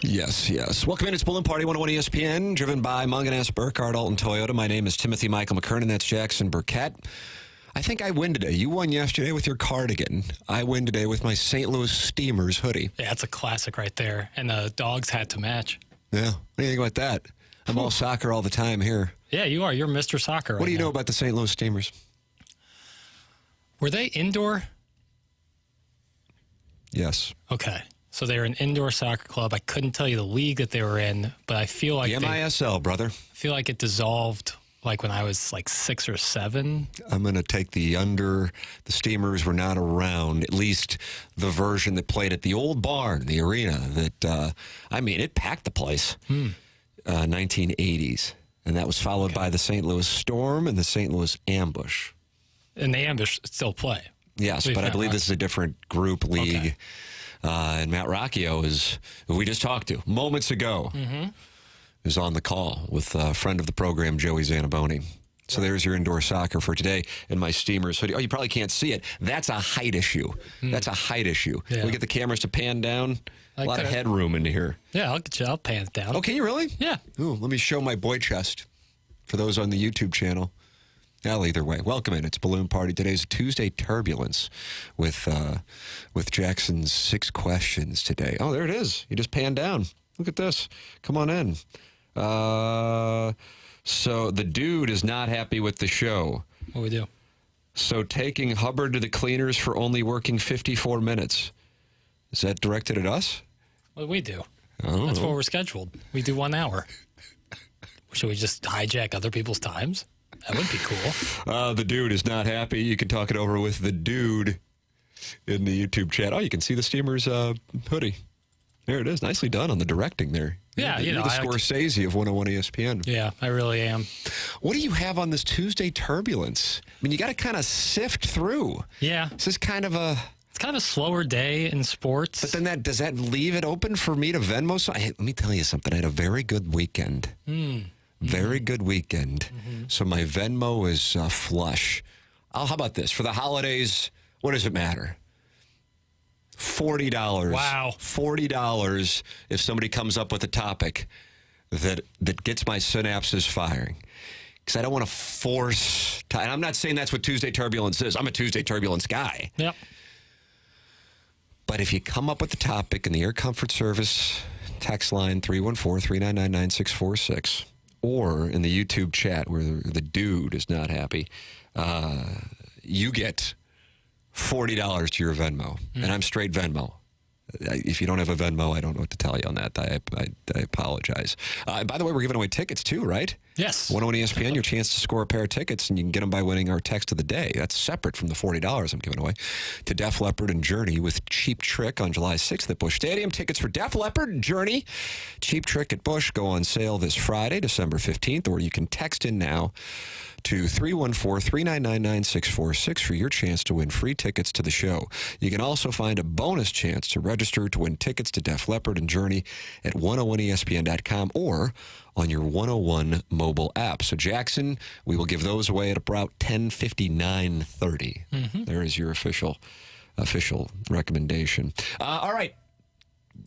Yes, yes. Welcome in. It's Balloon Party 101 ESPN, driven by Munganess, Burkhardt, Alton Toyota. My name is Timothy Michael McKernan. That's Jackson Burkett. I think I win today. You won yesterday with your cardigan. I win today with my St. Louis Steamers hoodie. Yeah, that's a classic right there. And the dogs had to match. Yeah. What do you think about that? I'm all soccer all the time here. Yeah, you are. You're Mr. Soccer What do you know about the St. Louis Steamers? Were they indoor? Yes. Okay. So they're an indoor soccer club. I couldn't tell you the league that they were in, but I feel like the MISL, brother. I feel like it dissolved like when I was like 6 or 7. I'm going to take the under. The Steamers were not around, at least the version that played at the old barn, the arena. That it packed the place. 1980s. And that was followed by the St. Louis Storm and the St. Louis Ambush. And the Ambush still play. Yes, but I believe this is a different group league. Okay. And Matt Rocchio who we just talked to moments ago, is on the call with a friend of the program, Joey Zanaboni. So there's your indoor soccer for today in my Steamers hoodie. Oh, you probably can't see it. That's a height issue. That's a height issue. Yeah. We get the cameras to pan down. A lot of headroom in here. Yeah, I'll pan it down. Oh, can you really? Yeah. Ooh, let me show my boy chest for those on the YouTube channel. Well, either way, welcome in. It's Balloon Party. Today's Tuesday Turbulence with Jackson's 6 questions today. Oh, there it is. You just panned down. Look at this. Come on in. So the dude is not happy with the show. What we do? So taking Hubbard to the cleaners for only working 54 minutes. Is that directed at us? What do we do? Oh. That's what we're scheduled. We do 1 hour. Should we just hijack other people's times? That would be cool. The dude is not happy. You can talk it over with the dude in the YouTube chat. Oh, you can see the Steamers hoodie. There it is. Nicely done on the directing there. Yeah, you're the Scorsese of 101 ESPN. Yeah, I really am. What do you have on this Tuesday Turbulence? I mean, you got to kind of sift through. Yeah. This is kind of a... It's kind of a slower day in sports. But then does that leave it open for me to Venmo? So let me tell you something. I had a very good weekend. Very good weekend. So my Venmo is flush. How about this? For the holidays, what does it matter? $40. Wow. $40 if somebody comes up with a topic that gets my synapses firing. Because I don't want to force... And I'm not saying that's what Tuesday Turbulence is. I'm a Tuesday Turbulence guy. Yep. But if you come up with the topic in the Air Comfort Service text line 314-399-9646 or in the YouTube chat where the dude is not happy, you get $40 to your Venmo. And I'm straight Venmo. If you don't have a Venmo, I don't know what to tell you on that. I apologize. By the way, we're giving away tickets too, right? Yes. 101 ESPN, your chance to score a pair of tickets, and you can get them by winning our text of the day. That's separate from the $40 I'm giving away to Def Leppard and Journey with Cheap Trick on July 6th at Busch Stadium. Tickets for Def Leppard and Journey, Cheap Trick at Busch, go on sale this Friday, December 15th, or you can text in now to 314-399-9646 for your chance to win free tickets to the show. You can also find a bonus chance to register to win tickets to Def Leppard and Journey at 101ESPN.com or on your 101 mobile app. So, Jackson, we will give those away at about 10:59:30. There is your official recommendation. All right.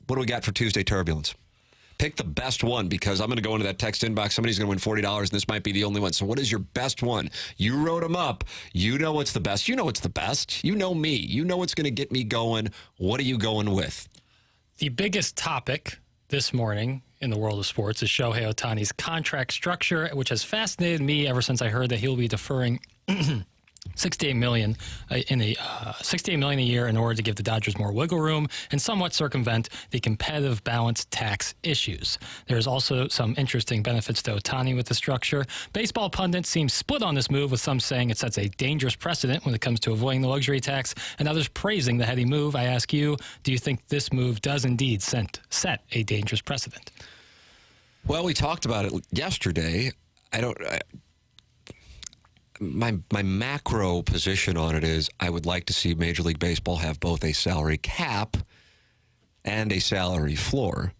What do we got for Tuesday Turbulence? Pick the best one, because I'm going to go into that text inbox. Somebody's going to win $40, and this might be the only one. So what is your best one? You wrote them up. You know what's the best. You know what's the best. You know me. You know what's going to get me going. What are you going with? The biggest topic this morning in the world of sports is Shohei Ohtani's contract structure, which has fascinated me ever since I heard that he'll be deferring $68 million $68 million a year in order to give the Dodgers more wiggle room and somewhat circumvent the competitive balance tax issues. There's also some interesting benefits to Ohtani with the structure. Baseball pundits seem split on this move, with some saying it sets a dangerous precedent when it comes to avoiding the luxury tax, and others praising the heady move. I ask you, do you think this move does indeed set a dangerous precedent? Well, we talked about it yesterday. My macro position on it is I would like to see Major League Baseball have both a salary cap and a salary floor.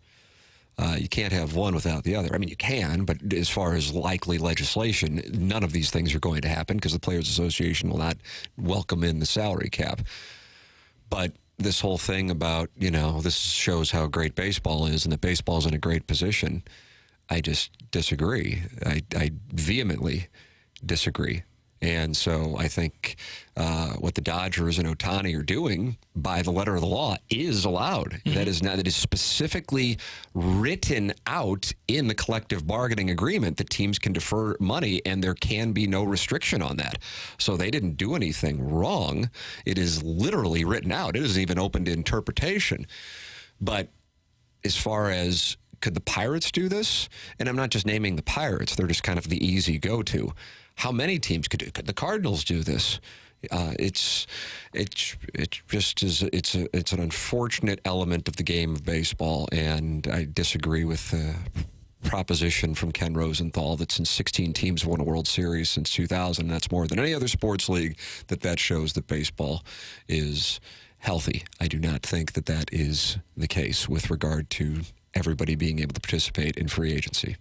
You can't have one without the other. I mean, you can, but as far as likely legislation, none of these things are going to happen because the Players Association will not welcome in the salary cap. But this whole thing about, this shows how great baseball is and that baseball's in a great position, I just disagree. I vehemently disagree. And so I think what the Dodgers and Ohtani are doing by the letter of the law is allowed. Mm-hmm. That is specifically written out in the collective bargaining agreement that teams can defer money and there can be no restriction on that. So they didn't do anything wrong. It is literally written out. It isn't even open to interpretation. But as far as could the Pirates do this? And I'm not just naming the Pirates. They're just kind of the easy go-to. How many teams could do? Could the Cardinals do this? It's an unfortunate element of the game of baseball, and I disagree with the proposition from Ken Rosenthal that since 16 teams won a World Series since 2000, that's more than any other sports league, that shows that baseball is healthy. I do not think that is the case with regard to everybody being able to participate in free agency.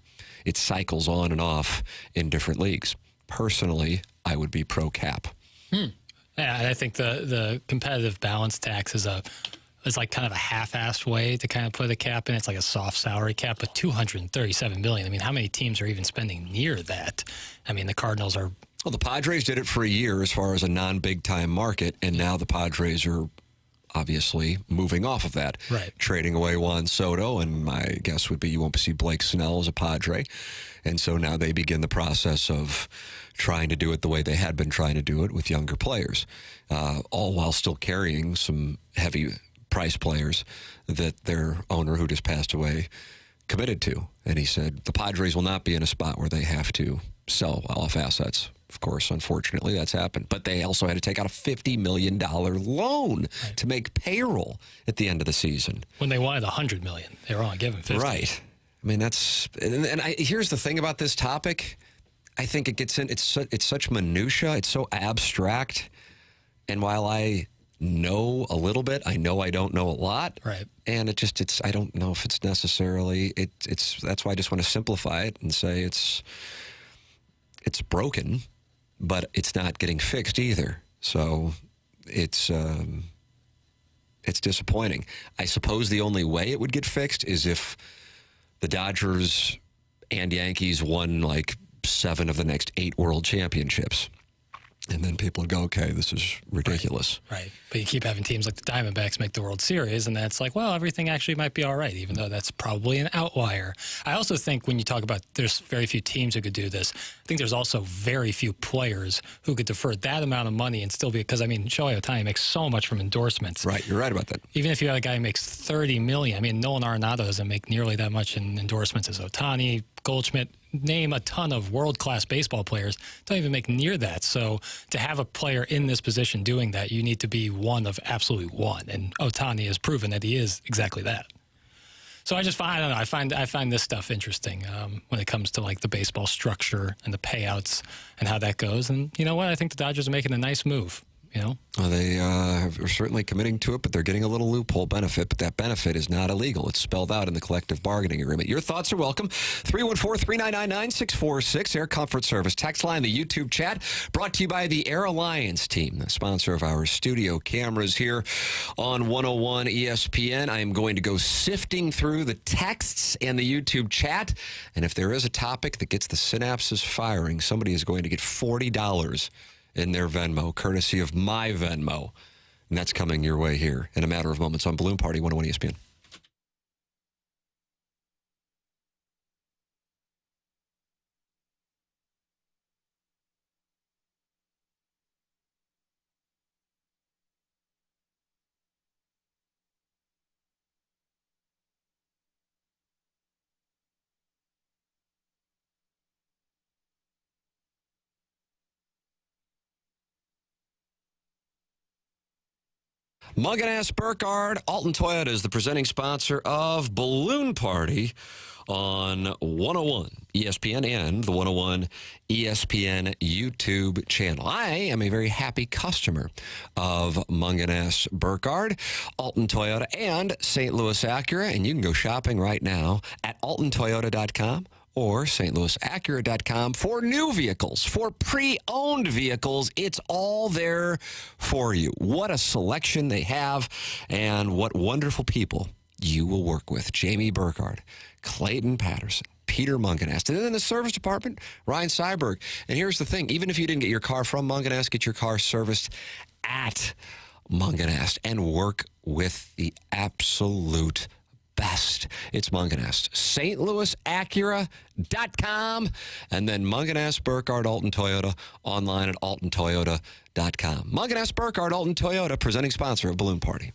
It cycles on and off in different leagues. Personally, I would be pro-cap. Yeah, I think the competitive balance tax is like kind of a half-assed way to kind of put a cap in. It's like a soft salary cap, but $237 million. I mean, how many teams are even spending near that? I mean, the Cardinals are... Well, the Padres did it for a year as far as a non-big-time market, and now the Padres are obviously moving off of that. Right. Trading away Juan Soto, and my guess would be you won't see Blake Snell as a Padre. And so now they begin the process of trying to do it the way they had been trying to do it with younger players, all while still carrying some heavy price players that their owner, who just passed away, committed to. And he said the Padres will not be in a spot where they have to sell off assets. Of course, unfortunately, that's happened. But they also had to take out a $50 million loan to make payroll at the end of the season. When they wanted $100 million, they were only given $50. Right. I mean, here's the thing about this topic. I think it gets in. It's such minutia. It's so abstract. And while I know a little bit, I know I don't know a lot. Right. And I don't know if it's necessarily. That's why I just want to simplify it and say it's broken, but it's not getting fixed either. So it's disappointing. I suppose the only way it would get fixed is if the Dodgers and Yankees won like 7 of the next 8 world championships. And then people would go, okay, this is ridiculous. Right. But you keep having teams like the Diamondbacks make the World Series, and that's like, well, everything actually might be all right, even though that's probably an outlier. I also think when you talk about there's very few teams who could do this, I think there's also very few players who could defer that amount of money and still be, because, I mean, Shohei Ohtani makes so much from endorsements. Right, you're right about that. Even if you have a guy who makes $30 million, I mean, Nolan Arenado doesn't make nearly that much in endorsements as Ohtani, Goldschmidt, name a ton of world-class baseball players, don't even make near that. So to have a player in this position doing that, you need to be one of absolute one. And Ohtani has proven that he is exactly that. So I don't know, I find this stuff interesting when it comes to like the baseball structure and the payouts and how that goes. And you know what? I think the Dodgers are making a nice move. Well, they are certainly committing to it, but they're getting a little loophole benefit. But that benefit is not illegal. It's spelled out in the collective bargaining agreement. Your thoughts are welcome. 314-399-9646, Air Comfort Service. Text line, the YouTube chat, brought to you by the Air Alliance team, the sponsor of our studio cameras here on 101 ESPN. I am going to go sifting through the texts and the YouTube chat. And if there is a topic that gets the synapses firing, somebody is going to get $40 in their Venmo, courtesy of my Venmo. And that's coming your way here in a matter of moments on Balloon Party 101 ESPN. Mungan Burkhardt, Alton Toyota is the presenting sponsor of Balloon Party on 101 ESPN and the 101 ESPN YouTube channel. I am a very happy customer of Mungan Burkhardt, Alton Toyota, and St. Louis Acura, and you can go shopping right now at altontoyota.com or stlouisacura.com for new vehicles, for pre-owned vehicles. It's all there for you. What a selection they have, and what wonderful people you will work with. Jamie Burkhardt, Clayton Patterson, Peter Munganast. And then in the service department, Ryan Seiberg. And here's the thing. Even if you didn't get your car from Munganast, get your car serviced at Munganast and work with the absolute best. It's Munganast. stlouisacura.com, and then Munganast, Burkhardt, Alton Toyota, online at altontoyota.com. Munganast, Burkhardt, Alton Toyota, presenting sponsor of Balloon Party.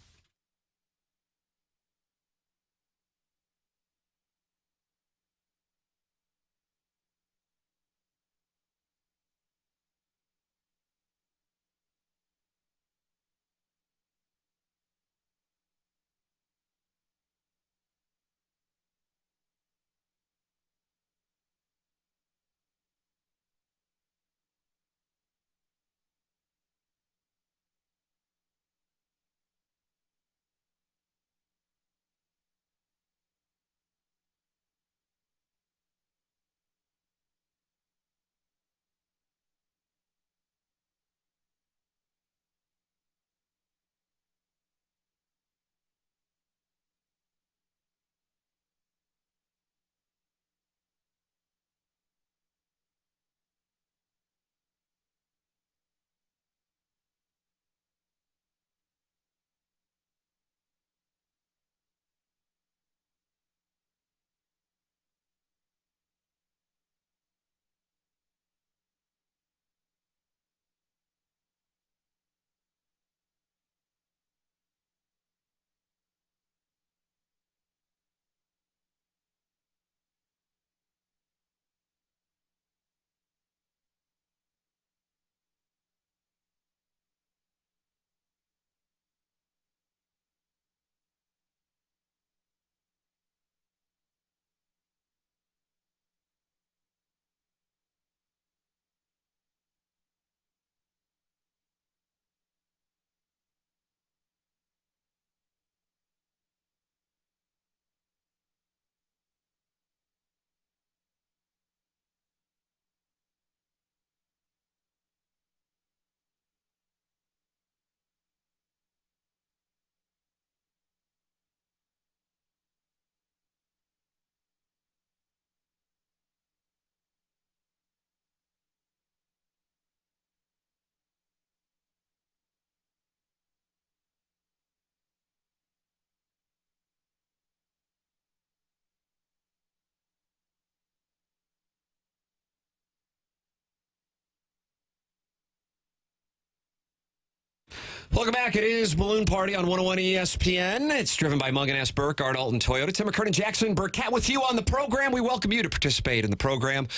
Welcome back. It is Balloon Party on 101 ESPN. It's driven by Munganast, Burkhardt, Alton Toyota. Tim McKernan, Jackson Burkett with you on the program. We welcome you to participate in the program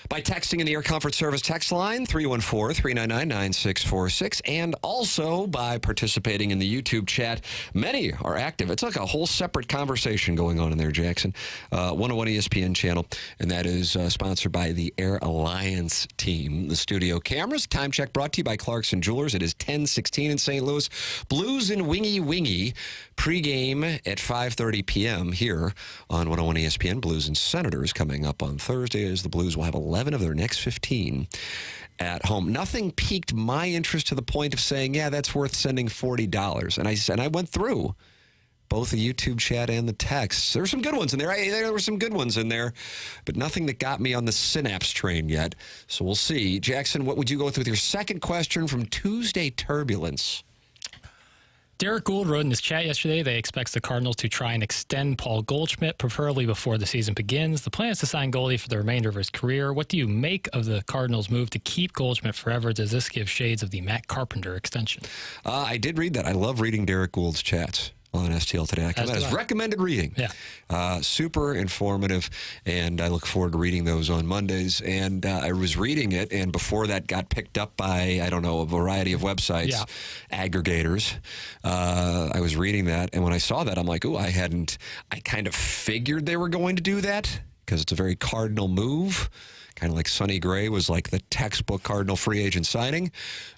by texting in the Air Comfort Service text line, 314-399-9646, and also by participating in the YouTube chat. Many are active. It's like a whole separate conversation going on in there, Jackson. 101 ESPN channel, and that is sponsored by the Air Alliance team. The studio cameras. Time check brought to you by Clarkson Jewelers. It is 10:16 in St. Louis. Blues and Wingy Wingy pregame at 5:30 p.m. here on 101 ESPN. Blues and Senators coming up on Thursday, as the Blues will have 11 of their next 15 at home. Nothing piqued my interest to the point of saying, yeah, that's worth sending $40. And I went through both the YouTube chat and the text. There were some good ones in there. There were some good ones in there, but nothing that got me on the Synapse train yet. So we'll see. Jackson, what would you go with your second question from Tuesday Turbulence? Derek Gould wrote in his chat yesterday that he expects the Cardinals to try and extend Paul Goldschmidt, preferably before the season begins. The plan is to sign Goldie for the remainder of his career. What do you make of the Cardinals' move to keep Goldschmidt forever? Does this give shades of the Matt Carpenter extension? I did read that. I love reading Derek Gould's chats on STL.com. That is recommended reading. Yeah. Super informative, and I look forward to reading those on Mondays. And I was reading it, and before that got picked up by, I don't know, a variety of websites, aggregators. I was reading that, and when I saw that, I'm like, ooh, I kind of figured they were going to do that, because it's a very Cardinal move. Kind of like Sonny Gray was like the textbook Cardinal free agent signing.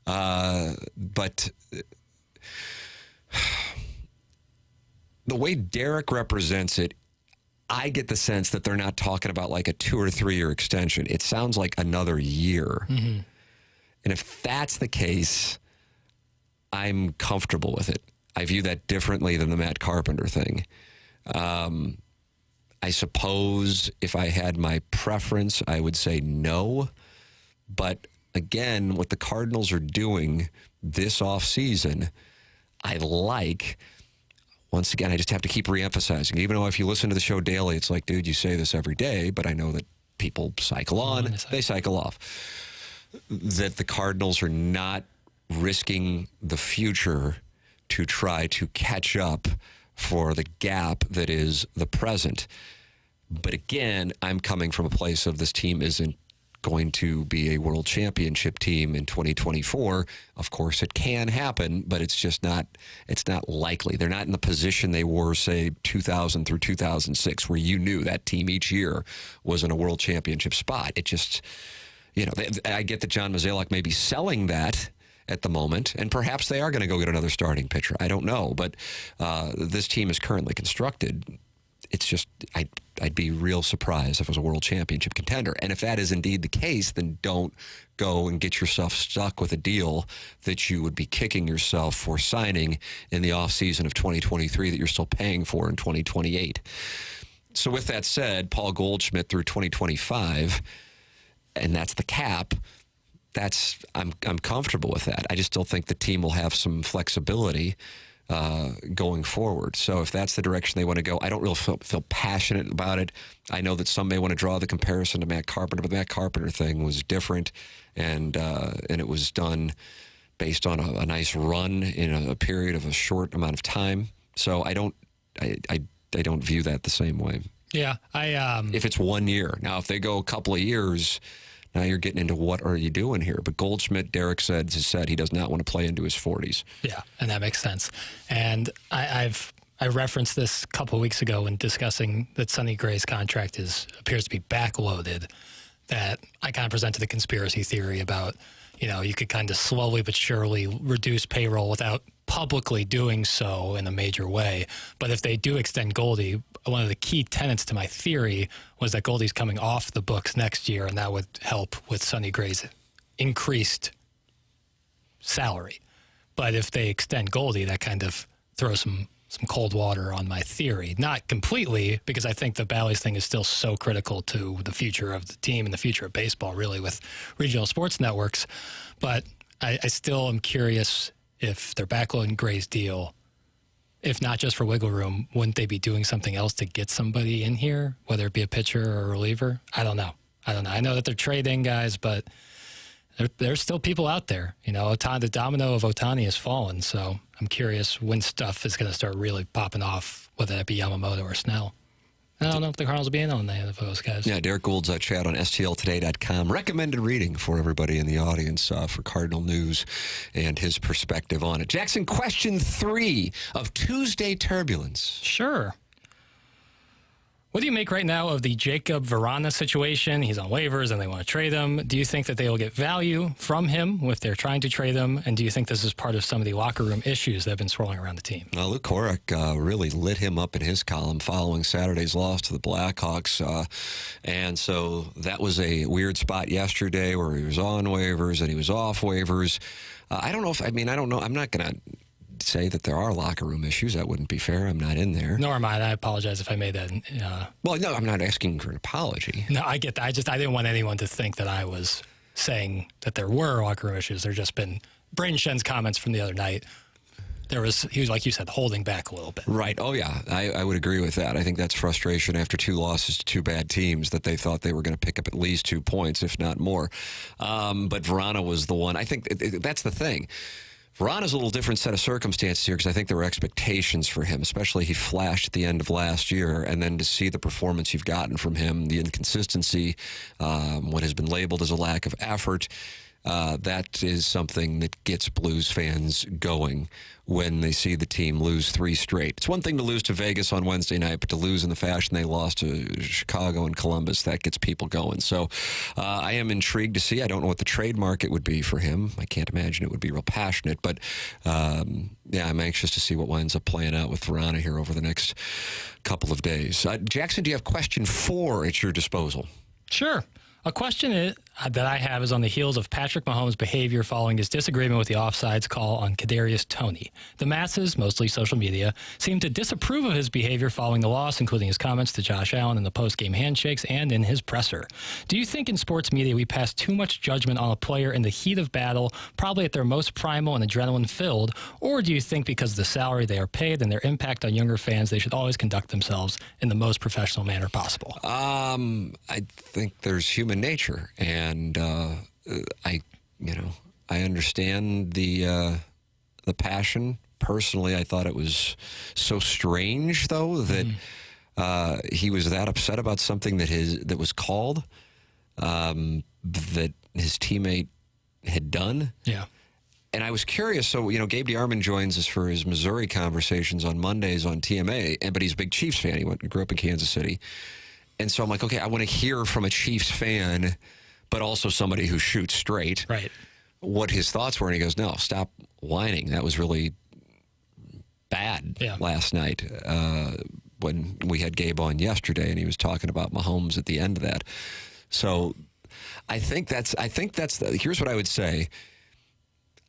But the way Derek represents it, I get the sense that they're not talking about like a 2 or 3 year extension. It sounds like another year. Mm-hmm. And if that's the case, I'm comfortable with it. I view that differently than the Matt Carpenter thing. I suppose if I had my preference, I would say no. But again, what the Cardinals are doing this offseason, I like. Once again, I just have to keep reemphasizing. Even though if you listen to the show daily, it's like, dude, you say this every day, but I know that people cycle on, they cycle off. That the Cardinals are not risking the future to try to catch up for the gap that is the present. But again, I'm coming from a place of this team isn't going to be a world championship team in 2024. Of course, it can happen, but it's just not, it's not likely. They're not in the position they were, say, 2000 through 2006, where you knew that team each year was in a world championship spot. It just, you know, I get that John Mozeliak may be selling that at the moment, and perhaps they are going to go get another starting pitcher. I don't know, but this team is currently constructed. It's just, I'd be real surprised if it was a world championship contender. And if that is indeed the case, then don't go and get yourself stuck with a deal that you would be kicking yourself for signing in the offseason of 2023 that you're still paying for in 2028. So with that said, Paul Goldschmidt through 2025, and that's the cap. I'm comfortable with that. I just still think the team will have some flexibility going forward. So if that's the direction they want to go, I don't really feel passionate about it. I know that some may want to draw the comparison to Matt Carpenter, but the Matt Carpenter thing was different, and it was done based on a nice run in a period of a short amount of time. So I don't view that the same way. Yeah, if it's 1 year. Now, if they go a couple of years, now you're getting into what are you doing here? But Goldschmidt, Derek has said he does not want to play into his 40s. Yeah, and that makes sense. And I referenced this a couple of weeks ago when discussing that Sonny Gray's contract appears to be backloaded, that I kind of presented a conspiracy theory about, you know, you could kind of slowly but surely reduce payroll without publicly doing so in a major way. But if they do extend Goldie, one of the key tenets to my theory was that Goldie's coming off the books next year, and that would help with Sonny Gray's increased salary. But if they extend Goldie, that kind of throws some cold water on my theory. Not completely, because I think the Bally's thing is still so critical to the future of the team and the future of baseball, really, with regional sports networks. But I still am curious if they're backloading Gray's deal, if not just for wiggle room, wouldn't they be doing something else to get somebody in here, whether it be a pitcher or a reliever? I don't know. I know that they're trading guys, but there's still people out there. You know, the domino of Ohtani has fallen, so I'm curious when stuff is going to start really popping off, whether that be Yamamoto or Snell. I don't know if the Cardinals will be in on any of those guys. Yeah, Derek Gould's chat on STLtoday.com. Recommended reading for everybody in the audience for Cardinal news and his perspective on it. Jackson, question 3 of Tuesday Turbulence. Sure. What do you make right now of the Jakub Vrana situation? He's on waivers and they want to trade him. Do you think that they will get value from him if they're trying to trade him? And do you think this is part of some of the locker room issues that have been swirling around the team? Luke Korik really lit him up in his column following Saturday's loss to the Blackhawks. And so that was a weird spot yesterday where he was on waivers and he was off waivers. I don't know. I'm not going to say that there are locker room issues. That wouldn't be fair. I'm not in there. Nor am I. I apologize if I made that. Well, no, I'm not asking for an apology. No, I get that. I didn't want anyone to think that I was saying that there were locker room issues. There's just been Braden Shen's comments from the other night. He was, like you said, holding back a little bit. Right. Oh, yeah. I would agree with that. I think that's frustration after 2 losses to 2 bad teams that they thought they were going to pick up at least 2 points, if not more. But Vrana was the one. I think that's the thing. Vrana's a little different set of circumstances here because I think there were expectations for him, especially he flashed at the end of last year, and then to see the performance you've gotten from him, the inconsistency, what has been labeled as a lack of effort, that is something that gets Blues fans going when they see the team lose 3 straight. It's one thing to lose to Vegas on Wednesday night, but to lose in the fashion they lost to Chicago and Columbus, that gets people going. So I am intrigued to see. I don't know what the trade market would be for him. I can't imagine it would be real passionate, but yeah, I'm anxious to see what winds up playing out with Vrana here over the next couple of days. Jackson, do you have question 4 at your disposal? Sure. A question that I have is on the heels of Patrick Mahomes' behavior following his disagreement with the offsides call on Kadarius Toney. The masses, mostly social media, seem to disapprove of his behavior following the loss, including his comments to Josh Allen in the post-game handshakes and in his presser. Do you think in sports media we pass too much judgment on a player in the heat of battle, probably at their most primal and adrenaline-filled, or do you think because of the salary they are paid and their impact on younger fans, they should always conduct themselves in the most professional manner possible? I think there's human nature, and I understand the passion. Personally, I thought it was so strange, though, that he was that upset about something that was called that his teammate had done. Yeah. And I was curious. So, Gabe DeArmond joins us for his Missouri conversations on Mondays on TMA, but he's a big Chiefs fan. He grew up in Kansas City. And so I'm like, okay, I want to hear from a Chiefs fan, but also somebody who shoots straight, right, what his thoughts were. And he goes, no, stop whining. That was really bad last night when we had Gabe on yesterday, and he was talking about Mahomes at the end of that. So I think that's here's what I would say.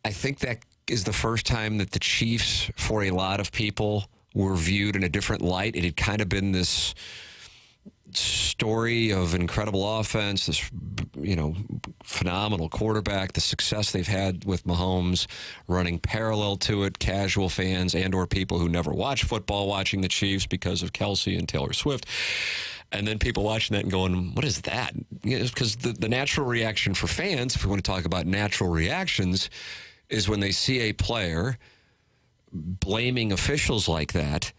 I think that is the first time that the Chiefs, for a lot of people, were viewed in a different light. It had kind of been this story of incredible offense, this phenomenal quarterback, the success they've had with Mahomes, running parallel to it, casual fans and or people who never watch football watching the Chiefs because of Kelsey and Taylor Swift. And then people watching that and going, what is that? Because the natural reaction for fans, if we want to talk about natural reactions, is when they see a player blaming officials like that,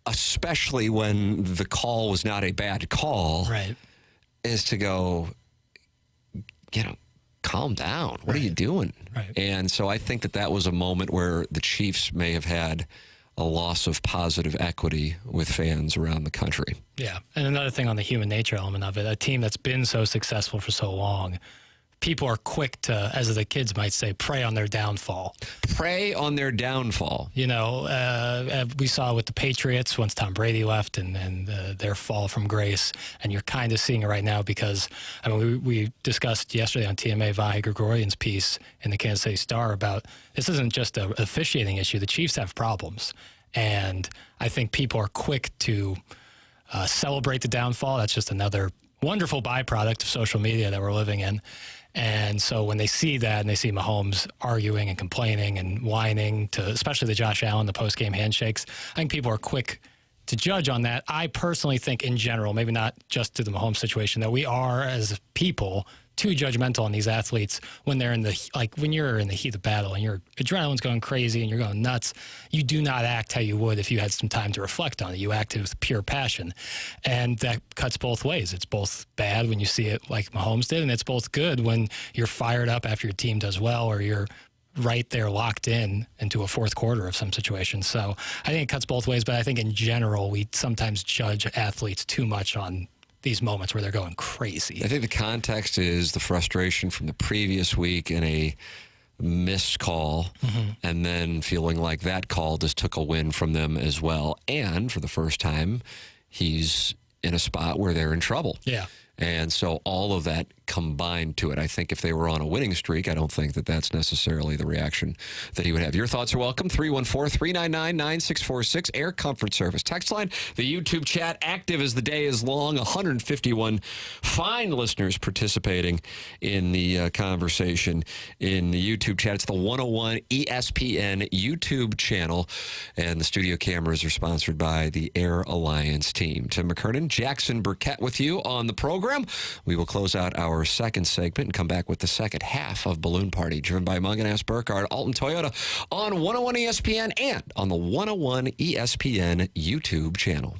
especially when the call was not a bad call, right, is to go, calm down. What are you doing? Right. And so I think that was a moment where the Chiefs may have had a loss of positive equity with fans around the country. Yeah. And another thing on the human nature element of it, a team that's been so successful for so long, people are quick to, as the kids might say, prey on their downfall. Prey on their downfall. We saw with the Patriots once Tom Brady left and their fall from grace. And you're kind of seeing it right now because, we discussed yesterday on TMA Vahe Gregorian's piece in the Kansas City Star about this isn't just an officiating issue. The Chiefs have problems. And I think people are quick to celebrate the downfall. That's just another wonderful byproduct of social media that we're living in. And so when they see that and they see Mahomes arguing and complaining and whining to especially the Josh Allen, the post-game handshakes, I think people are quick to judge on that. I personally think in general, maybe not just to the Mahomes situation, that we are as people too judgmental on these athletes when they're when you're in the heat of battle and your adrenaline's going crazy and you're going nuts. You do not act how you would if you had some time to reflect on it. You act with pure passion, and that cuts both ways. It's both bad when you see it like Mahomes did, and it's both good when you're fired up after your team does well or you're right there locked into a fourth quarter of some situation. So I think it cuts both ways, but I think in general we sometimes judge athletes too much on these moments where they're going crazy. I think the context is the frustration from the previous week and a missed call, and then feeling like that call just took a win from them as well. And for the first time, he's in a spot where they're in trouble. Yeah. And so all of that combined to it. I think if they were on a winning streak, I don't think that that's necessarily the reaction that he would have. Your thoughts are welcome. 314-399-9646. Air Comfort Service. Text line, the YouTube chat, active as the day is long. 151 fine listeners participating in the conversation in the YouTube chat. It's the 101 ESPN YouTube channel. And the studio cameras are sponsored by the Air Alliance team. Tim McKernan, Jackson Burkett with you on the program. We will close out our second segment and come back with the second half of Balloon Party, driven by Munganess Burkhardt, Alton Toyota on 101 ESPN and on the 101 ESPN YouTube channel.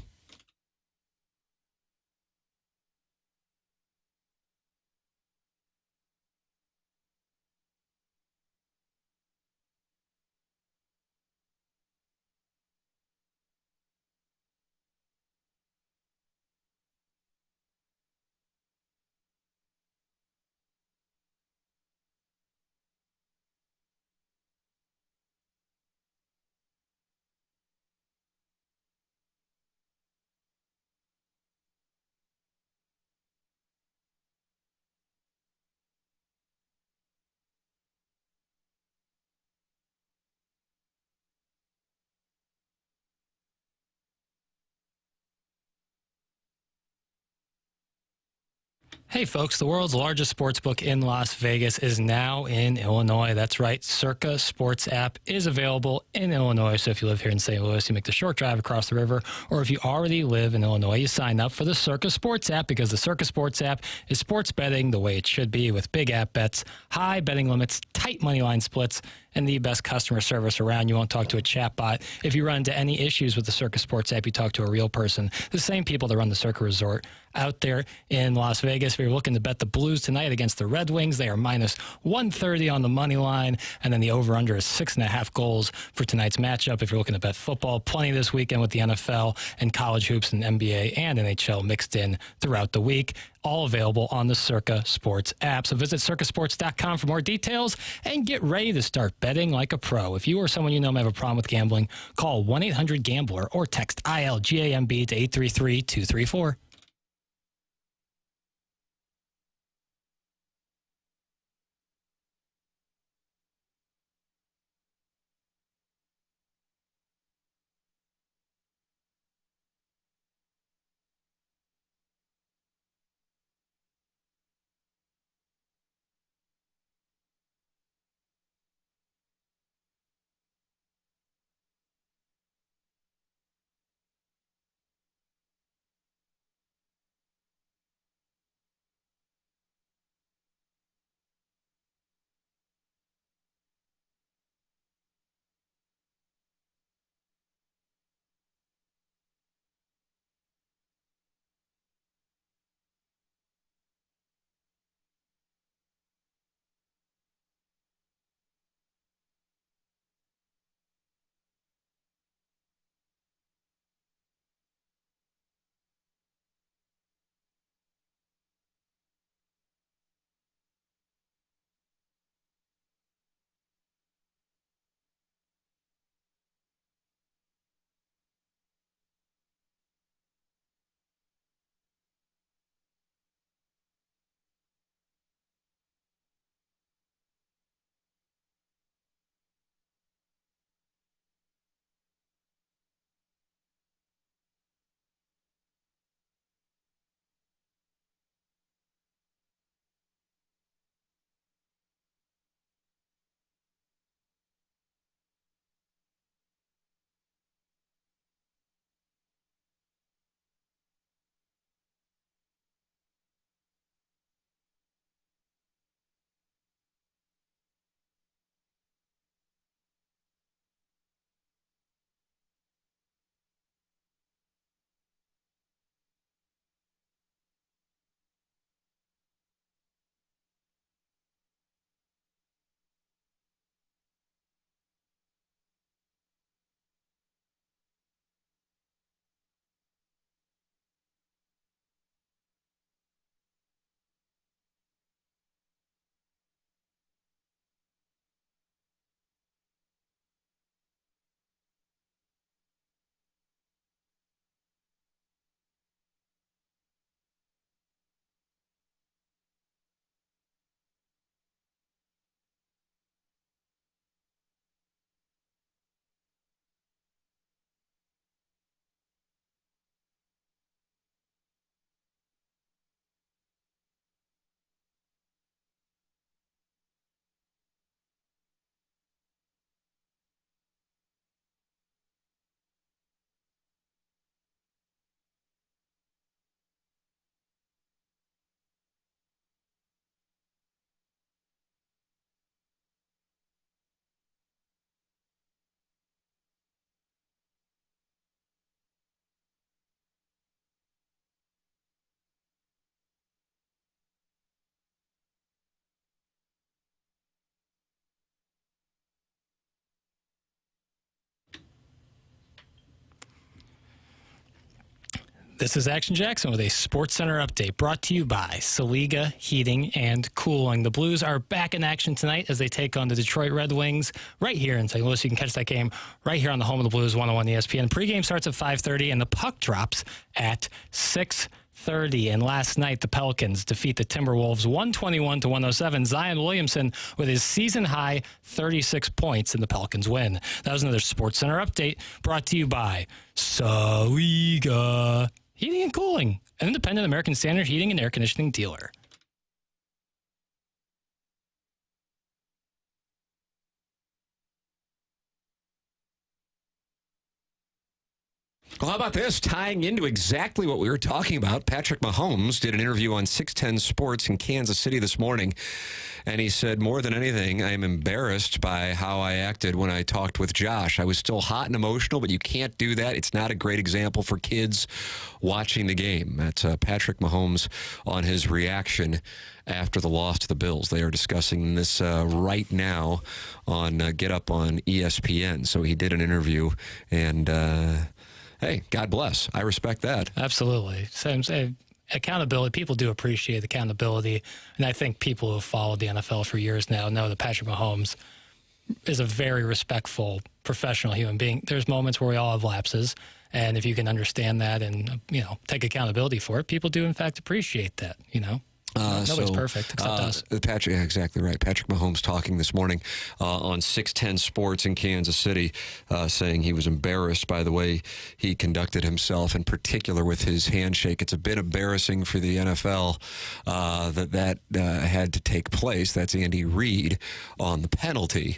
Hey folks, the world's largest sports book in Las Vegas is now in Illinois. That's right, Circa Sports app is available in Illinois. So if you live here in St. Louis, you make the short drive across the river, or if you already live in Illinois, you sign up for the Circa Sports app, because the Circa Sports app is sports betting the way it should be, with big app bets, high betting limits, tight money line splits, and the best customer service around. You won't talk to a chatbot. If you run into any issues with the Circa Sports app, you talk to a real person. The same people that run the Circa Resort out there in Las Vegas. If you're looking to bet the Blues tonight against the Red Wings, they are minus 130 on the money line. And then the over-under is 6.5 goals for tonight's matchup. If you're looking to bet football, plenty this weekend with the NFL and college hoops and NBA and NHL mixed in throughout the week. All available on the Circa Sports app. So visit circasports.com for more details and get ready to start betting like a pro. If you or someone you know may have a problem with gambling, call 1-800-GAMBLER or text ILGAMB to 833-234. This is Action Jackson with a Sports Center update brought to you by Saliga Heating and Cooling. The Blues are back in action tonight as they take on the Detroit Red Wings right here in St. Louis. You can catch that game right here on the home of the Blues, 101 ESPN. Pregame starts at 5:30 and the puck drops at 6:30. And last night, the Pelicans defeat the Timberwolves 121-107. Zion Williamson with his season-high 36 points in the Pelicans win. That was another Sports Center update brought to you by Saliga Heating and Cooling, an independent American Standard heating and air conditioning dealer. Well, how about this? Tying into exactly what we were talking about, Patrick Mahomes did an interview on 610 Sports in Kansas City this morning, and he said, more than anything, I am embarrassed by how I acted when I talked with Josh. I was still hot and emotional, but you can't do that. It's not a great example for kids watching the game. That's Patrick Mahomes on his reaction after the loss to the Bills. They are discussing this right now on Get Up on ESPN. So he did an interview, and hey, God bless. I respect that. Absolutely. So, accountability, people do appreciate accountability. And I think people who have followed the NFL for years now know that Patrick Mahomes is a very respectful, professional human being. There's moments where we all have lapses. And if you can understand that and, take accountability for it, people do, in fact, appreciate that, Nobody's perfect except us. Patrick, yeah, exactly right. Patrick Mahomes talking this morning on 610 Sports in Kansas City, saying he was embarrassed by the way he conducted himself, in particular with his handshake. It's a bit embarrassing for the NFL that had to take place. That's Andy Reid on the penalty.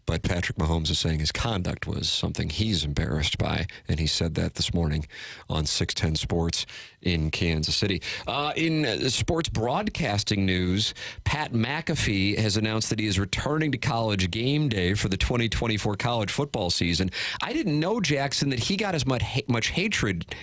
But Patrick Mahomes is saying his conduct was something he's embarrassed by, and he said that this morning on 610 Sports in Kansas City. In sports broadcasting news, Pat McAfee has announced that he is returning to College Game Day for the 2024 college football season. I didn't know, Jackson, that he got as much hatred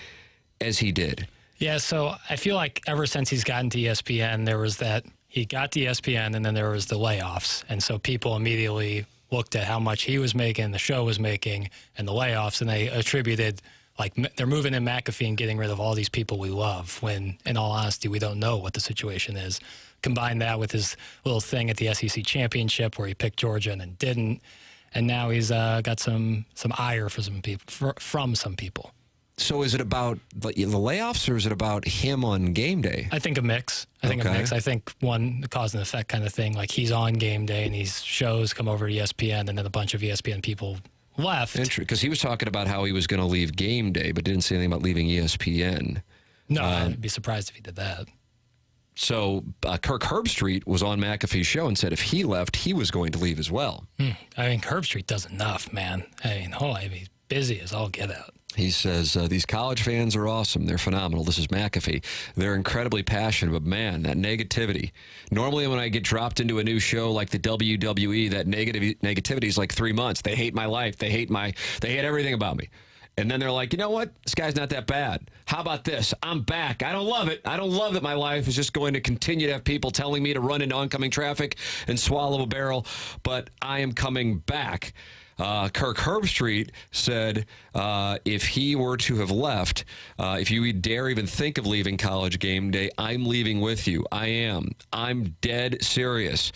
as he did. Yeah, so I feel like ever since he's gotten to ESPN, there was that he got to ESPN, and then there was the layoffs, and so people immediately looked at how much he was making, the show was making, and the layoffs, and they attributed, like, they're moving in McAfee and getting rid of all these people we love, when, in all honesty, we don't know what the situation is. Combine that with his little thing at the SEC championship where he picked Georgia and then didn't, and now he's got some ire for some people, from some people. So is it about the layoffs, or is it about him on game day? I think a mix. I think one, the cause and effect kind of thing. Like, he's on game day and these shows come over to ESPN, and then a bunch of ESPN people left. Interesting, because he was talking about how he was going to leave game day, but didn't say anything about leaving ESPN. No, I'd be surprised if he did that. So Kirk Herbstreit was on McAfee's show and said if he left, he was going to leave as well. I mean, Herbstreit does enough, man. He's busy as all get out. He says, these college fans are awesome. They're phenomenal. This is McAfee. They're incredibly passionate, but man, that negativity. Normally when I get dropped into a new show like the WWE, that negativity is like 3 months. They hate my life. They hate everything about me. And then they're like, you know what? This guy's not that bad. How about this? I'm back. I don't love it. I don't love that my life is just going to continue to have people telling me to run into oncoming traffic and swallow a barrel, but I am coming back. Kirk Herbstreit said if he were to have left, if you dare even think of leaving College Game Day, I'm leaving with you. I am. I'm dead serious.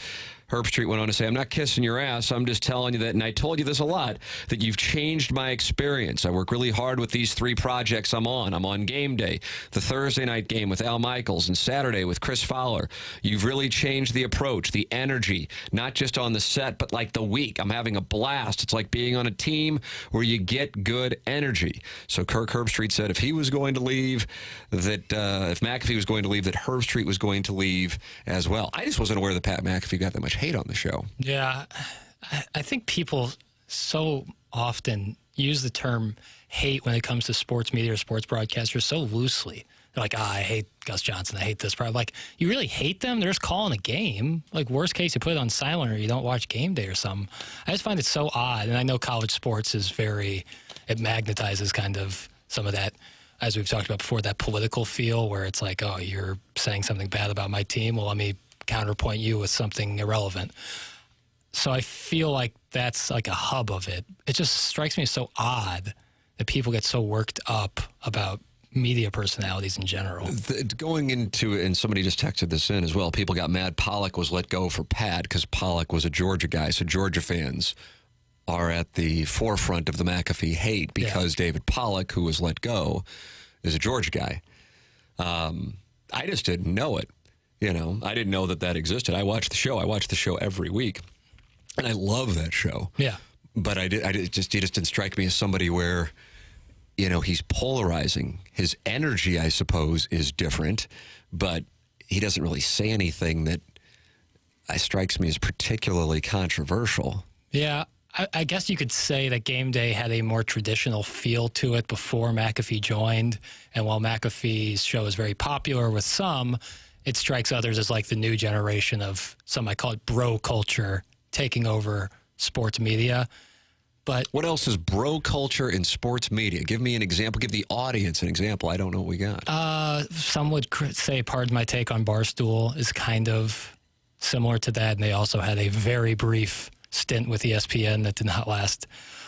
Herbstreit went on to say, I'm not kissing your ass. I'm just telling you that, and I told you this a lot, that you've changed my experience. I work really hard with these 3 projects I'm on. I'm on Game Day, the Thursday night game with Al Michaels, and Saturday with Chris Fowler. You've really changed the approach, the energy, not just on the set, but like the week. I'm having a blast. It's like being on a team where you get good energy. So Kirk Herbstreit said if he was going to leave, that if McAfee was going to leave, that Herbstreit was going to leave as well. I just wasn't aware that Pat McAfee got that much hate on the show. Yeah, I think people so often use the term hate when it comes to sports media or sports broadcasters so loosely. They're like, I hate Gus Johnson. I hate this. Like, you really hate them? They're just calling a game. Like, worst case, you put it on silent or you don't watch Game Day or something. I just find it so odd. And I know college sports is it magnetizes kind of some of that, as we've talked about before, that political feel where it's like, oh, you're saying something bad about my team. Well, let me counterpoint you with something irrelevant. So I feel like that's like a hub of it. It just strikes me as so odd that people get so worked up about media personalities in general. Going into it, and somebody just texted this in as well, people got mad Pollock was let go for Pat because Pollock was a Georgia guy. So Georgia fans are at the forefront of the McAfee hate because David Pollock, who was let go, is a Georgia guy. I just didn't know it. I didn't know that existed. I watched the show. I watch the show every week, and I love that show. Yeah. But he just didn't strike me as somebody where, he's polarizing. His energy, I suppose, is different, but he doesn't really say anything that strikes me as particularly controversial. Yeah. I guess you could say that Gameday had a more traditional feel to it before McAfee joined. And while McAfee's show is very popular with some, it strikes others as like the new generation of some, I call it bro culture, taking over sports media. But what else is bro culture in sports media? Give me an example. Give the audience an example. I don't know what we got. Some would say, pardon my take on Barstool, is kind of similar to that. And they also had a very brief stint with ESPN that did not last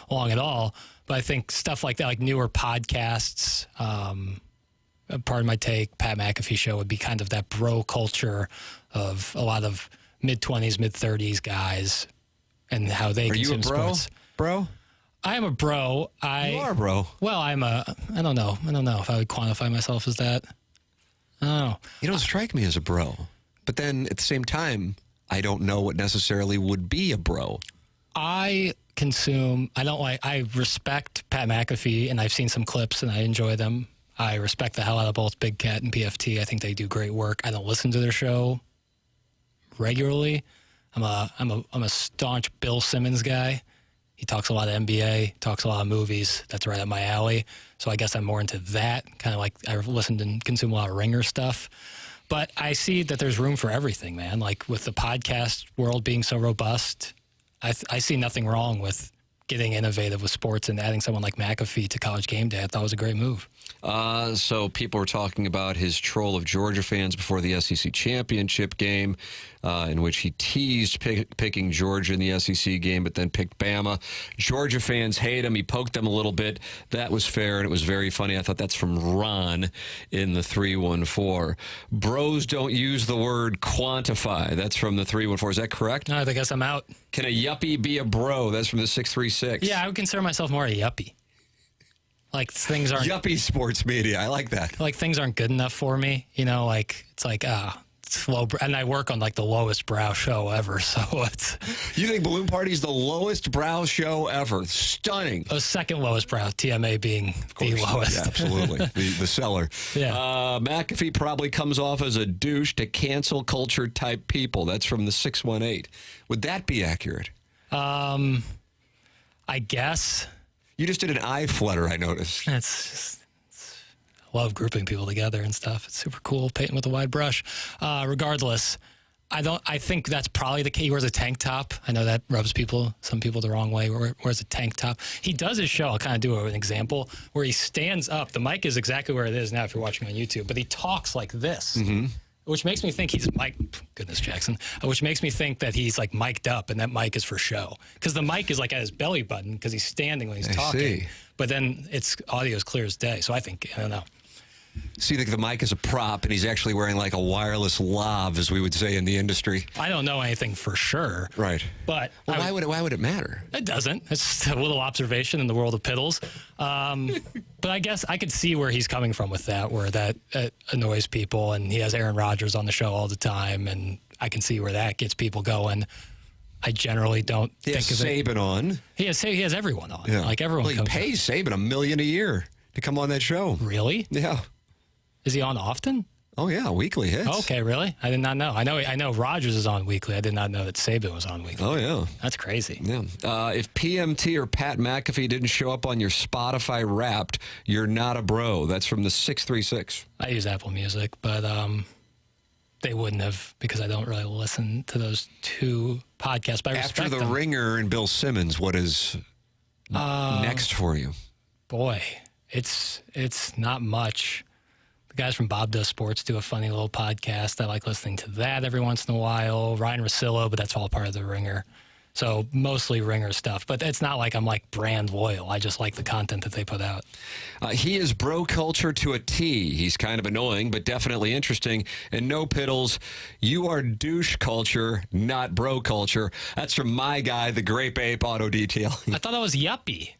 long at all. But I think stuff like that, like newer podcasts, pardon my take, Pat McAfee show would be kind of that bro culture of a lot of mid-20s, mid-30s guys and how they consume sports. Bro? I am a bro. You are a bro. Well, I don't know if I would quantify myself as that. I don't know. You don't strike me as a bro. But then at the same time, I don't know what necessarily would be a bro. I respect Pat McAfee, and I've seen some clips, and I enjoy them. I respect the hell out of both Big Cat and PFT. I think they do great work. I don't listen to their show regularly. I'm a staunch Bill Simmons guy. He talks a lot of NBA, talks a lot of movies. That's right up my alley. So I guess I'm more into that, kind of like I listen and consume a lot of Ringer stuff. But I see that there's room for everything, man. Like with the podcast world being so robust, I see nothing wrong with getting innovative with sports and adding someone like McAfee to College Gameday. I thought it was a great move. So people were talking about his troll of Georgia fans before the SEC championship game, in which he teased picking Georgia in the SEC game, but then picked Bama. Georgia fans hate him. He poked them a little bit. That was fair, and it was very funny. I thought that's from Ron in the 314. Bros don't use the word quantify. That's from the 314. Is that correct? No, I guess I'm out. Can a yuppie be a bro? That's from the 636. Yeah, I would consider myself more a yuppie. Like things aren't yuppie sports media. I like that. Like things aren't good enough for me. You know, like it's like it's low. And I work on like the lowest brow show ever. So it's. You think Balloon Party's the lowest brow show ever? Stunning. The second lowest brow. TMA being the lowest. Yeah, absolutely. the seller. Yeah. McAfee probably comes off as a douche to cancel culture type people. That's from the 618. Would that be accurate? I guess. You just did an eye flutter, I noticed. I love grouping people together and stuff. It's super cool, painting with a wide brush. Regardless, I think that's probably the case. He wears a tank top. I know that rubs some people the wrong way. Wears a tank top. He does his show. I'll kind of do an example where he stands up. The mic is exactly where it is now if you're watching on YouTube, but he talks like this. Mm-hmm. Which makes me think he's goodness, Jackson. Which makes me think that he's like mic'd up, and that mic is for show. Because the mic is like at his belly button because he's standing when he's talking. See. But then its audio is clear as day. So I don't know. So you think the mic is a prop, and he's actually wearing like a wireless lav, as we would say in the industry? I don't know anything for sure. Right. But why would it matter? It doesn't. It's just a little observation in the world of piddles. But I guess I could see where he's coming from with that, where that annoys people, and he has Aaron Rodgers on the show all the time, and I can see where that gets people going. I generally don't think of Saban on. He has everyone on. Yeah. Like everyone. Well, he pays Saban $1 million a year to come on that show. Really? Yeah. Is he on often? Oh yeah, weekly hits. Okay, really? I did not know. I know Rodgers is on weekly. I did not know that Saban was on weekly. Oh yeah, that's crazy. Yeah. If PMT or Pat McAfee didn't show up on your Spotify Wrapped, you're not a bro. That's from the 636. I use Apple Music, but they wouldn't have because I don't really listen to those two podcasts. But I After respect the them. Ringer and Bill Simmons, what is next for you? Boy, it's not much. The guys from Bob Does Sports do a funny little podcast. I like listening to that every once in a while. Ryan Russillo, but that's all part of the Ringer. So mostly Ringer stuff. But it's not like I'm like brand loyal. I just like the content that they put out. He is bro culture to a T. He's kind of annoying, but definitely interesting. And no piddles, you are douche culture, not bro culture. That's from my guy, the Grape Ape Auto Detailing. I thought that was yuppie.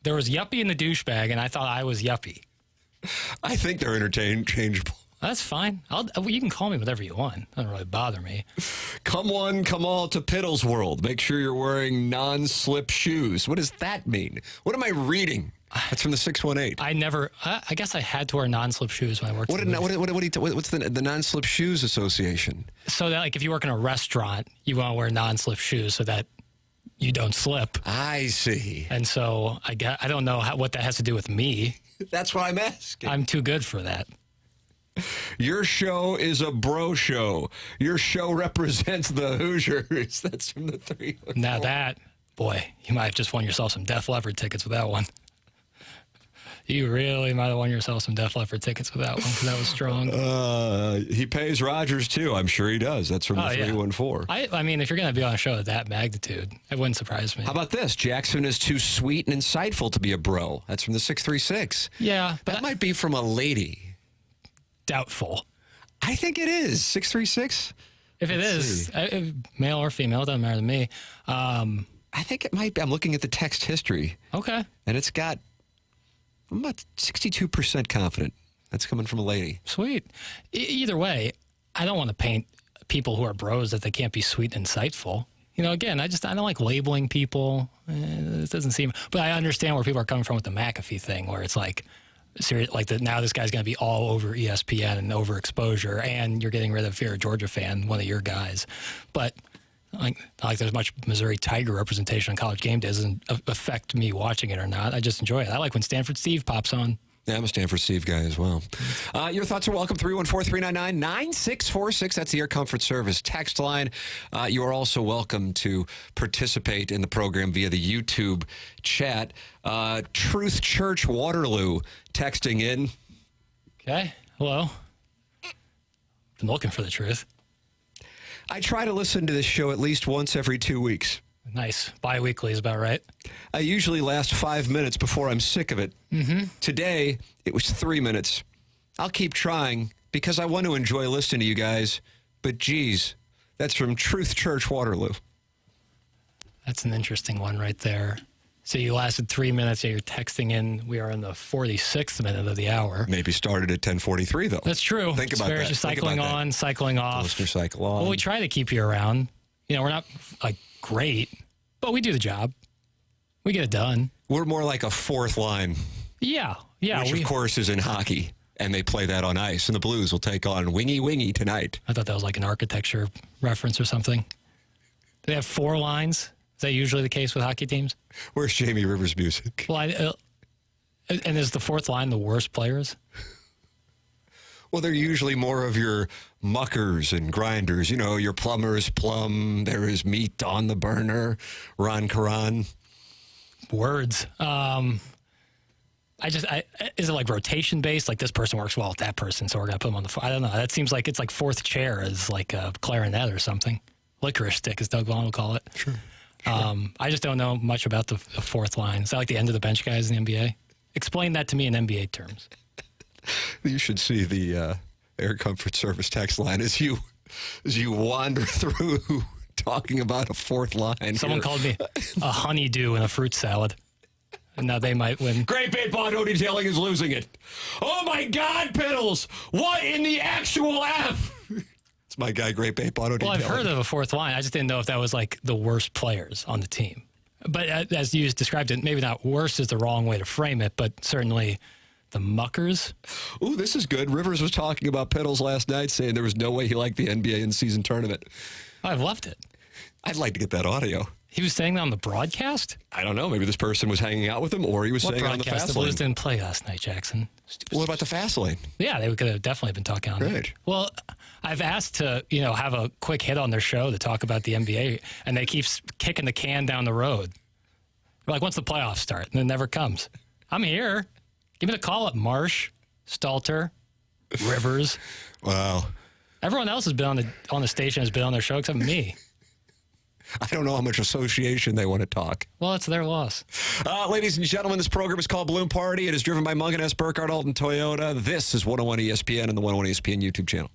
There was yuppie in the douchebag, and I thought I was yuppie. I think they're interchangeable. That's fine. You can call me whatever you want. It doesn't really bother me. Come one, come all to Piddles World. Make sure you're wearing non-slip shoes. What does that mean? What am I reading? That's from the 618. I guess I had to wear non-slip shoes when I worked. What's the non-slip shoes association? So that like if you work in a restaurant, you want to wear non-slip shoes so that you don't slip. I see. And so I don't know what that has to do with me. That's what I'm asking. I'm too good for that. Your show is a bro show. Your show represents the Hoosiers. That's from the 3. Now that, boy, you might have just won yourself some Def Leppard tickets with that one. You really might have won yourself some Def Leppard tickets with that one because that was strong. He pays Rogers, too. I'm sure he does. That's from the 314. I mean, if you're going to be on a show of that magnitude, it wouldn't surprise me. How about this? Jackson is too sweet and insightful to be a bro. That's from the 636. Yeah. That might be from a lady. Doubtful. I think it is. 636? If it is, male or female, doesn't matter to me. I think it might be. I'm looking at the text history. Okay. And it's got, I'm about 62% confident. That's coming from a lady. Sweet. Either way, I don't want to paint people who are bros that they can't be sweet and insightful. You know, again, I don't like labeling people. It doesn't seem, but I understand where people are coming from with the McAfee thing, where it's like, serious, like now this guy's going to be all over ESPN and overexposure, and you're getting rid of if you're a Georgia fan, one of your guys. But like there's much Missouri Tiger representation on College Game Day. Doesn't affect me watching it or not. I just enjoy it. I like when Stanford Steve pops on. Yeah, I'm a Stanford Steve guy as well. Your thoughts are welcome. 314-399-9646. That's the Air Comfort Service text line. You are also welcome to participate in the program via the YouTube chat. Truth Church Waterloo texting in. Okay. Hello. Been looking for the truth. I try to listen to this show at least once every 2 weeks. Nice. Bi-weekly is about right. I usually last 5 minutes before I'm sick of it. Mm-hmm. Today, it was 3 minutes. I'll keep trying because I want to enjoy listening to you guys. But geez, that's from Truth Church Waterloo. That's an interesting one right there. So you lasted 3 minutes and you're texting in. We are in the 46th minute of the hour. Maybe started at 10:43 though. That's true. Think about that. Just cycling on, cycling off. Listener cycle on. Well, we try to keep you around. You know, we're not like great, but we do the job. We get it done. We're more like a fourth line. Yeah. Which, of course, is in hockey, and they play that on ice. And the Blues will take on Wingy Wingy tonight. I thought that was like an architecture reference or something. They have 4 lines. Is that usually the case with hockey teams? Where's Jamie Rivers' music? Well, and is the fourth line the worst players? Well, they're usually more of your muckers and grinders. You know, your plumbers plumb. There is meat on the burner. Ron Karan. Words. Is it like rotation based? Like this person works well with that person, so we're going to put them on the I don't know. That seems like it's like fourth chair is like a clarinet or something. Licorice stick, as Doug Vaughn will call it. Sure. I just don't know much about the fourth line. Is that like the end of the bench guys in the NBA? Explain that to me in NBA terms. You should see the Air Comfort Service text line as you wander through talking about a fourth line. Someone called me a honeydew in a fruit salad. And now they might win. Great Bait Auto Detailing is losing it. Oh my God, Piddles! What in the actual F? It's my guy, Great Bait Auto Detailing. Well, I've heard of a fourth line. I just didn't know if that was like the worst players on the team. But as you described it, maybe not worst is the wrong way to frame it, but certainly the muckers. Ooh, this is good. Rivers was talking about Piddles last night, saying there was no way he liked the NBA in-season tournament. I've loved it. I'd like to get that audio. He was saying that on the broadcast? I don't know. Maybe this person was hanging out with him, or he was saying it on the broadcast? fast The lane. Blues didn't play last night, Jackson. What about the fast lane? Yeah, they could have definitely been talking on it. Great. Well, I've asked to, have a quick hit on their show to talk about the NBA, and they keep kicking the can down the road. We're like, once the playoffs start? And it never comes. I'm here. Give me the call up, Marsh, Stalter, Rivers. Wow. Everyone else has been on the station, has been on their show except me. I don't know how much association they want to talk. Well, it's their loss. Ladies and gentlemen, this program is called Balloon Party. It is driven by Mungan S. Burkhardt, Alton Toyota. This is 101 ESPN and the 101 ESPN YouTube channel.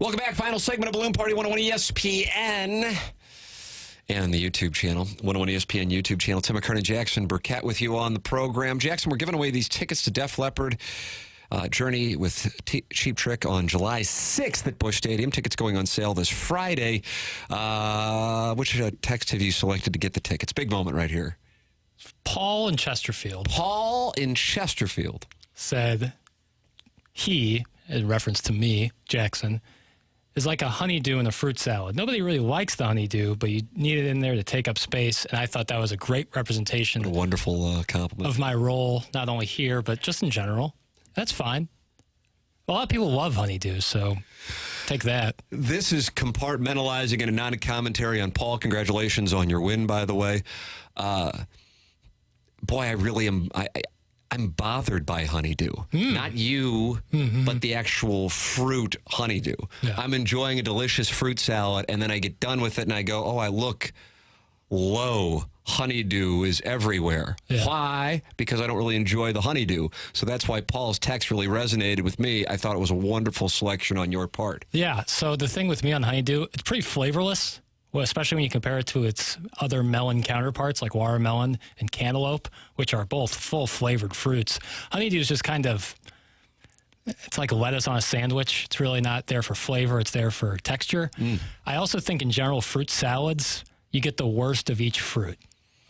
Welcome back. Final segment of Balloon Party 101 ESPN and the YouTube channel. 101 ESPN YouTube channel. Tim McKernan, Jackson Burkett with you on the program. Jackson, we're giving away these tickets to Def Leppard. Journey with Cheap Trick on July 6th at Busch Stadium. Tickets going on sale this Friday. Which text have you selected to get the tickets? Big moment right here. Paul in Chesterfield. Paul in Chesterfield Said he, in reference to me, Jackson, is like a honeydew in a fruit salad. Nobody really likes the honeydew, but you need it in there to take up space. And I thought that was a great representation. What a wonderful compliment. Of my role, not only here, but just in general. That's fine. A lot of people love honeydew, so take that. This is compartmentalizing and a non-commentary on Paul. Congratulations on your win, by the way. Boy, I really am... I'm bothered by honeydew. Not you, but the actual fruit honeydew. Yeah. I'm enjoying a delicious fruit salad, and then I get done with it, and I go, oh, I look low. Honeydew is everywhere. Yeah. Why? Because I don't really enjoy the honeydew. So that's why Paul's text really resonated with me. I thought it was a wonderful selection on your part. Yeah, so the thing with me on honeydew, it's pretty flavorless. Well, especially when you compare it to its other melon counterparts like watermelon and cantaloupe, which are both full flavored fruits. Honeydew is just kind of, it's like lettuce on a sandwich. It's really not there for flavor. It's there for texture. I also think in general, fruit salads, you get the worst of each fruit.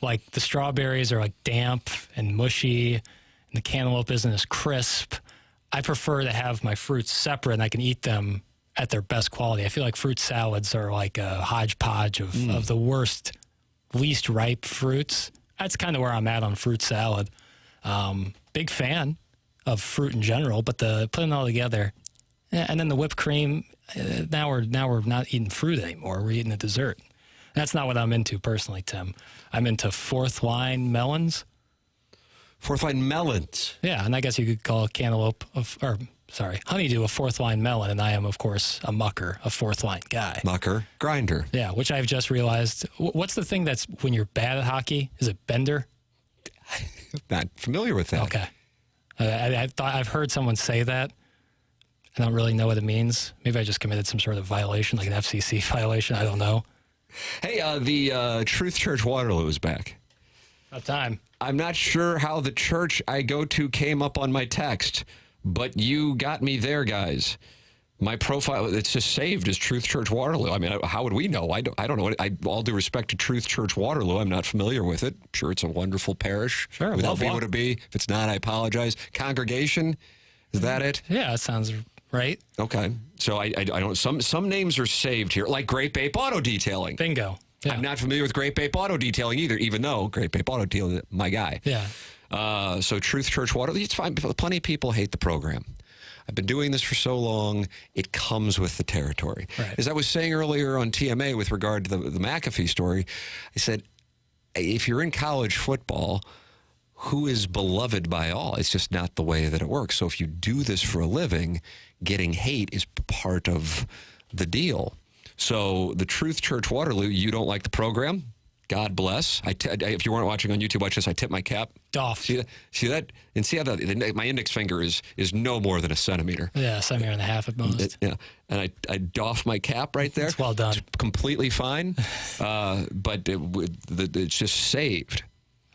Like the strawberries are like damp and mushy, and the cantaloupe isn't as crisp. I prefer to have my fruits separate and I can eat them at their best quality. I feel like fruit salads are like a hodgepodge of the worst, least ripe fruits. That's kind of where I'm at on fruit salad. Big fan of fruit in general, but putting it all together, and then the whipped cream. Now we're not eating fruit anymore. We're eating a dessert. That's not what I'm into personally, Tim. I'm into fourth line melons. Fourth line melons. Yeah, and I guess you could call honeydew a fourth line melon, and I am, of course, a mucker, a fourth line guy. Mucker, grinder. Yeah, which I've just realized. What's the thing that's when you're bad at hockey? Is it bender? Not familiar with that. Okay. I've heard someone say that. I don't really know what it means. Maybe I just committed some sort of violation, like an FCC violation. I don't know. Hey, the Truth Church Waterloo is back. About time. I'm not sure how the church I go to came up on my text, but you got me there, guys. My profile, it's just saved as Truth Church Waterloo. I mean, how would we know? I don't know. All due respect to Truth Church Waterloo, I'm not familiar with it. I'm sure it's a wonderful parish. Sure, Without being able to be. If it's not, I apologize. Congregation, is that it? Yeah, that sounds right. Okay. So I don't. Some names are saved here, like Great Bape Auto Detailing. Bingo. Yeah. I'm not familiar with Great Bape Auto Detailing either, even though Great Bape Auto Detailing, my guy. Yeah. So Truth Church Waterloo, it's fine. Plenty of people hate the program. I've been doing this for so long, it comes with the territory. Right. As I was saying earlier on TMA with regard to the McAfee story, I said, if you're in college football, who is beloved by all? It's just not the way that it works. So if you do this for a living, getting hate is part of the deal. So the Truth Church Waterloo, you don't like the program? God bless. If you weren't watching on YouTube, watch this. I tip my cap. Doff. See that? And see how my index finger is no more than a centimeter. Yeah, a centimeter and a half at most. Yeah, and I doff my cap right there. It's well done. It's completely fine, but it's just saved.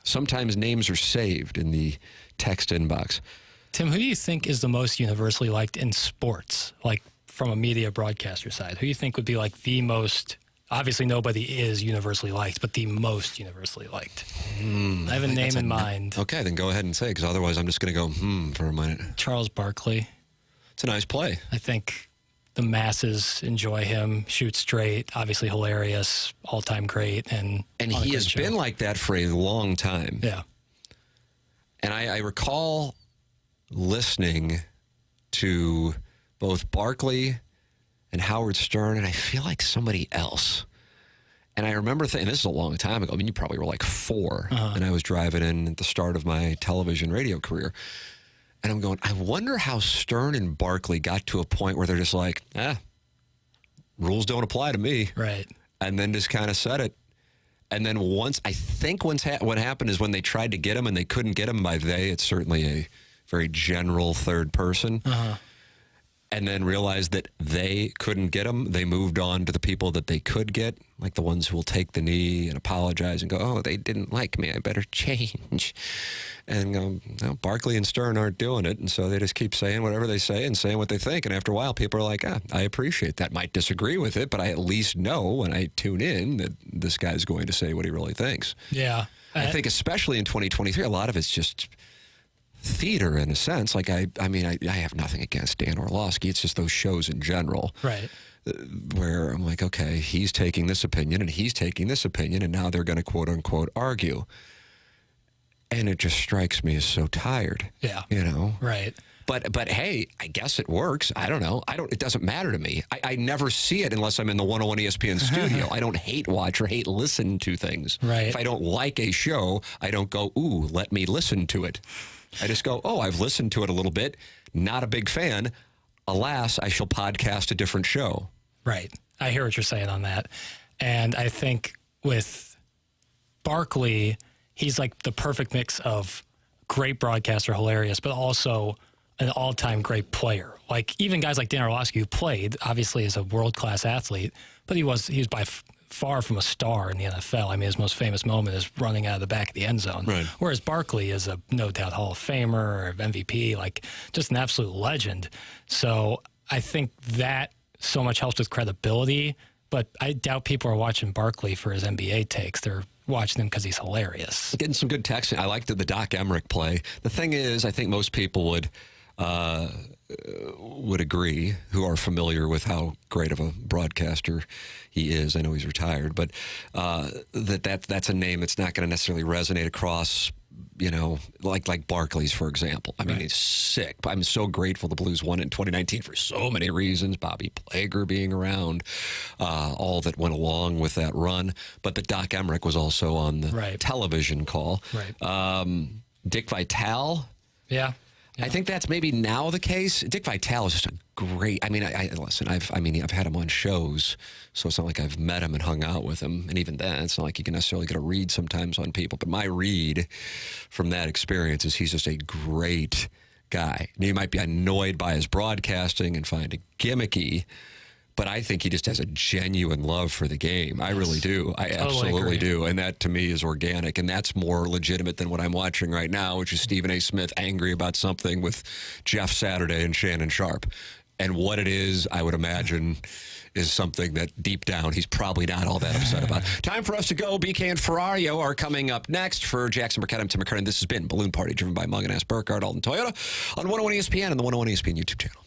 Sometimes names are saved in the text inbox. Tim, who do you think is the most universally liked in sports? Like from a media broadcaster side, who do you think would be like the most? Obviously, nobody is universally liked, but the most universally liked. I have a name in mind. Okay, then go ahead and say it, because otherwise I'm just going to go, for a minute. Charles Barkley. It's a nice play. I think the masses enjoy him, shoots straight, obviously hilarious, all-time great. And he has been like that for a long time. Yeah. And I recall listening to both Barkley and Howard Stern, and I feel like somebody else. And I remember thinking, this is a long time ago. I mean, you probably were like 4, and I was driving in at the start of my television radio career. And I'm going, I wonder how Stern and Barkley got to a point where they're just like, rules don't apply to me. Right. And then just kind of said it. And then what happened is when they tried to get him and they couldn't get him. By they, it's certainly a very general third person. and then realized that they couldn't get them. They moved on to the people that they could get, like the ones who will take the knee and apologize and go, oh, they didn't like me. I better change. And no, Barkley and Stern aren't doing it, and so they just keep saying whatever they say and saying what they think. And after a while, people are like, I appreciate that. Might disagree with it, but I at least know when I tune in that this guy's going to say what he really thinks. Yeah. I think especially in 2023, a lot of it's just theater in a sense. Like, I have nothing against Dan Orlovsky. It's just those shows in general. Right. Where I'm like, okay, he's taking this opinion and he's taking this opinion, and now they're going to quote unquote argue. And it just strikes me as so tired. Yeah. You know? Right. But hey, I guess it works. I don't know. It doesn't matter to me. I never see it unless I'm in the 101 ESPN studio. I don't hate watch or hate listen to things. Right. If I don't like a show, I don't go, ooh, let me listen to it. I just go, oh, I've listened to it a little bit. Not a big fan. Alas, I shall podcast a different show. Right. I hear what you're saying on that. And I think with Barkley, he's like the perfect mix of great broadcaster, hilarious, but also an all-time great player. Like even guys like Dan Orlovsky, who played, obviously is a world-class athlete, but he was by far from a star in the NFL. I mean, his most famous moment is running out of the back of the end zone. Right. Whereas Barkley is a no doubt Hall of Famer or MVP, like just an absolute legend. So I think that so much helps with credibility, but I doubt people are watching Barkley for his NBA takes. They're watching him because he's hilarious. Getting some good texting. I liked the Doc Emmerich play. The thing is, I think most people would agree, who are familiar with how great of a broadcaster he is. I know he's retired, but that's a name that's not going to necessarily resonate across, you know, like Barkley's, for example. I mean, Right. He's sick. I'm so grateful the Blues won in 2019 for so many reasons. Bobby Plager being around, all that went along with that run. But the Doc Emmerich was also on the Right. television call. Right. Dick Vitale. Yeah. I think that's maybe now the case. Dick Vitale is just a great. I mean, listen. I've had him on shows, so it's not like I've met him and hung out with him. And even then, it's not like you can necessarily get a read sometimes on people. But my read from that experience is he's just a great guy. Now, you might be annoyed by his broadcasting and find it gimmicky, but I think he just has a genuine love for the game. I really do. I absolutely do. And that, to me, is organic. And that's more legitimate than what I'm watching right now, which is Stephen A. Smith angry about something with Jeff Saturday and Shannon Sharp. And what it is, I would imagine, is something that deep down he's probably not all that upset about. Time for us to go. BK and Ferrario are coming up next. For Jackson Burkett, I'm Tim McKernan. This has been Balloon Party, driven by Mug and Ass Burkhardt, Alton Toyota, on 101 ESPN and the 101 ESPN YouTube channel.